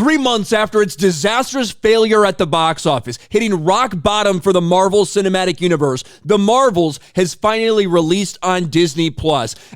3 months after its disastrous failure at the box office, hitting rock bottom for the Marvel Cinematic Universe, The Marvels has finally released on Disney+.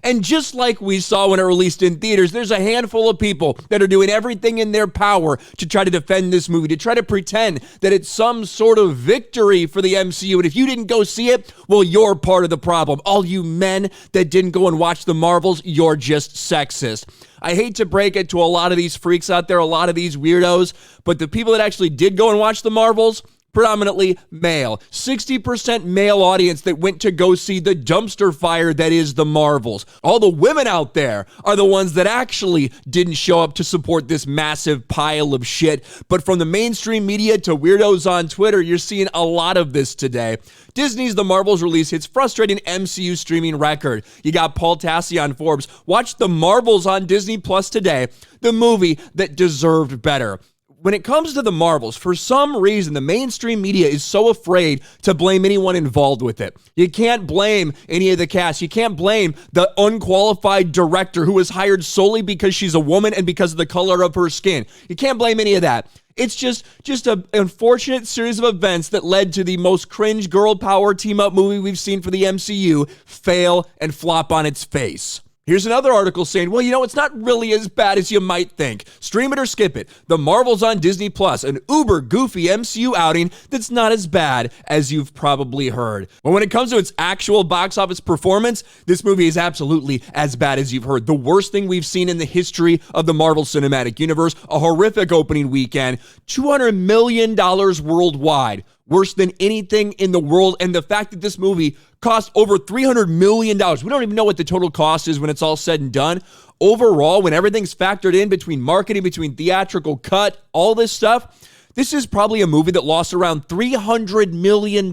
And just like we saw when it released in theaters, there's a handful of people that are doing everything in their power to try to defend this movie, to try to pretend that it's some sort of victory for the MCU. And if you didn't go see it, well, you're part of the problem. All you men that didn't go and watch The Marvels, you're just sexist. I hate to break it to a lot of these freaks out there, a lot of these weirdos, but the people that actually did go and watch The Marvels, predominantly male. 60% male audience that went to go see the dumpster fire that is The Marvels. All the women out there are the ones that actually didn't show up to support this massive pile of shit. But from the mainstream media to weirdos on Twitter, you're seeing a lot of this today. Disney's The Marvels release hits frustrating MCU streaming record. You got Paul Tassi on Forbes. Watch The Marvels on Disney Plus today, the movie that deserved better. When it comes to The Marvels, for some reason, the mainstream media is so afraid to blame anyone involved with it. You can't blame any of the cast. You can't blame the unqualified director who was hired solely because she's a woman and because of the color of her skin. You can't blame any of that. It's just an unfortunate series of events that led to the most cringe girl power team-up movie we've seen for the MCU fail and flop on its face. Here's another article saying, well, it's not really as bad as you might think. Stream it or skip it. The Marvels on Disney Plus, an uber goofy MCU outing that's not as bad as you've probably heard. But when it comes to its actual box office performance, this movie is absolutely as bad as you've heard. The worst thing we've seen in the history of the Marvel Cinematic Universe, a horrific opening weekend, $200 million worldwide. Worse than anything in the world. And the fact that this movie cost over $300 million. We don't even know what the total cost is when it's all said and done. Overall, when everything's factored in between marketing, between theatrical cut, all this stuff, this is probably a movie that lost around $300 million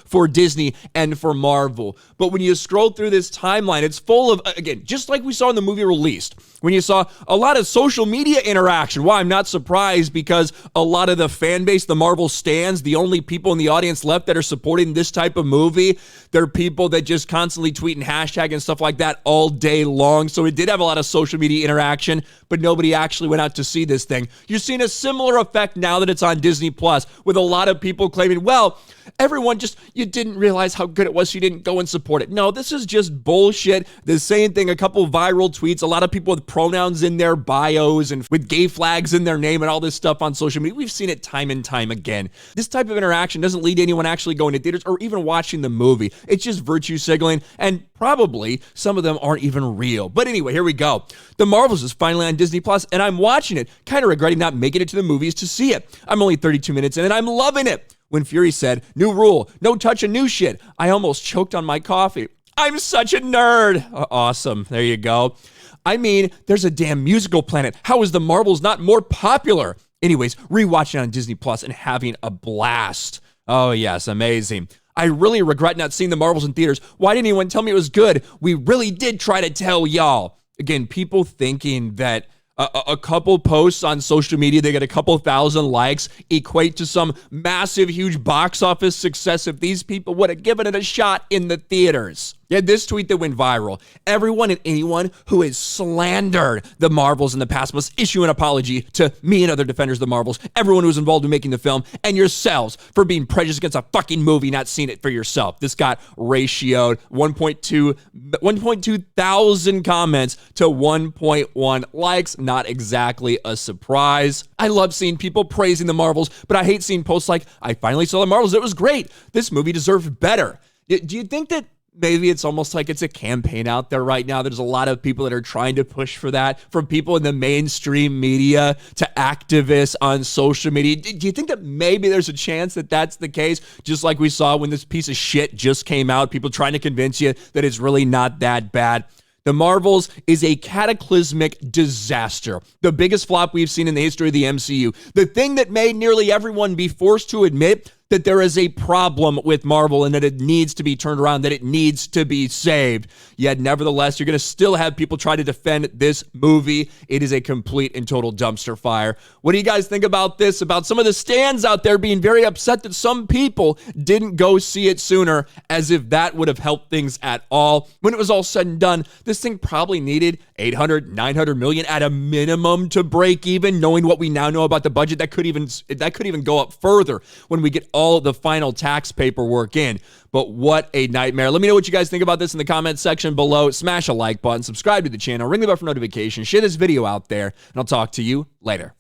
for Disney and for Marvel. But when you scroll through this timeline, it's full of, again, just like we saw in the movie released, when you saw a lot of social media interaction. Well, I'm not surprised because a lot of the fan base, the Marvel stans, the only people in the audience left that are supporting this type of movie, they're people that just constantly tweet and hashtag and stuff like that all day long. So it did have a lot of social media interaction, but nobody actually went out to see this thing. You're seeing a similar effect now that it's on Disney Plus, with a lot of people claiming, well, everyone you didn't realize how good it was, so you didn't go and support it. No, this is just bullshit. The same thing, a couple viral tweets, a lot of people with pronouns in their bios and with gay flags in their name and all this stuff on social media. We've seen it time and time again. This type of interaction doesn't lead to anyone actually going to theaters or even watching the movie. It's just virtue signaling, and probably some of them aren't even real. But anyway, here we go. The Marvels is finally on Disney Plus, and I'm watching it, kind of regretting not making it to the movies to see it. I'm only 32 minutes in, and I'm loving it. When Fury said, "New rule, no touching new shit," I almost choked on my coffee. I'm such a nerd. Awesome. There you go. I mean, there's a damn musical planet. How is The Marvels not more popular? Anyways, rewatching on Disney Plus and having a blast. Oh, yes, amazing. I really regret not seeing The Marvels in theaters. Why didn't anyone tell me it was good? We really did try to tell y'all. Again, people thinking that a couple posts on social media, they get a couple thousand likes, equate to some massive, huge box office success if these people would have given it a shot in the theaters. Yeah, this tweet that went viral. Everyone and anyone who has slandered the Marvels in the past must issue an apology to me and other defenders of the Marvels, everyone who was involved in making the film, and yourselves for being prejudiced against a fucking movie, not seeing it for yourself. This got ratioed 1.2 thousand comments to 1.1 likes. Not exactly a surprise. I love seeing people praising the Marvels, but I hate seeing posts like, "I finally saw the Marvels. It was great. This movie deserved better." Do you think that maybe it's almost like it's a campaign out there right now? There's a lot of people that are trying to push for that, from people in the mainstream media to activists on social media. Do you think that maybe there's a chance that that's the case? Just like we saw when this piece of shit just came out, people trying to convince you that it's really not that bad. The Marvels is a cataclysmic disaster. The biggest flop we've seen in the history of the MCU. The thing that made nearly everyone be forced to admit that there is a problem with Marvel and that it needs to be turned around, that it needs to be saved. Yet, nevertheless, you're going to still have people try to defend this movie. It is a complete and total dumpster fire. What do you guys think about this? About some of the stands out there being very upset that some people didn't go see it sooner, as if that would have helped things at all. When it was all said and done, this thing probably needed 800, 900 million at a minimum to break even, knowing what we now know about the budget. That could even go up further when we get all the final tax paperwork in. But what a nightmare. Let me know what you guys think about this in the comments section below. Smash a like button, subscribe to the channel, ring the bell for notifications, share this video out there, and I'll talk to you later.